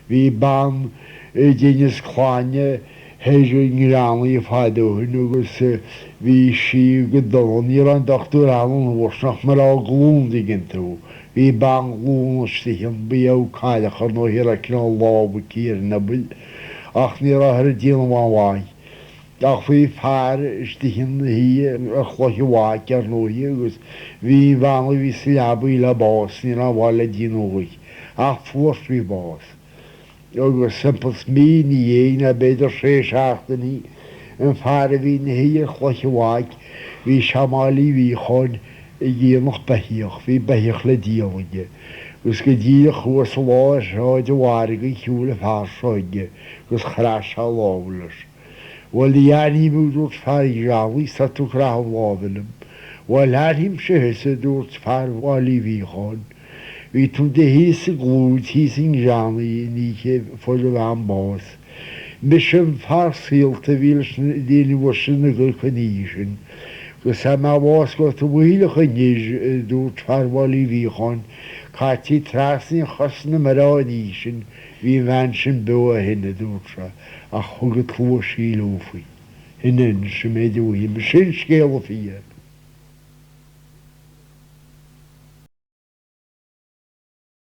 Bhí ban déine chláine héidir ngránlaí fáideúin agus bhí si go doní an dochtú an bhsnach mar á glúndaí ginú. Bhí ban glúnastihim bí ó caiilecha nó hir a cin lába cíar nabil ach ní ar díanamháin. Ach bhí fear istihim hí a chloiháid ar nóí agus bhí bhana bhí leabú le bás ní an bháile díóí ach fuast bhí bás. Agus simples mí ní dhéana a beidir sé seachtaí an fear a bhí na hí a chloiháid hí seamálaí bhí chuin i dhéanach beíoch, bhí beíoch le díoige. Gus go dtí a chuas lá seáid a bhhair go chiúla fearsáide gus chráis a láblas. Bhil dhéanaí bú dúirt fear gealaí sa tú chrá lábhalam. Bhil leathím se dúirt fear bhálaí bhíáin. Bhí tú de hí sa glúd hí sin gealaí ní fóil bhean bás. Mis sin fear síalta bhí déana bhir sin na go chunísin. Gus sa má bhás go tú bhíle chuníis dúirt fear bhálaí bhíáin, Caití trasní chosna marráí sin bhí bhain sin bu a hinna dúrtra a chugad clúa sí lúfaí. Hinnin sem méidirhí, sin scéal a fíe.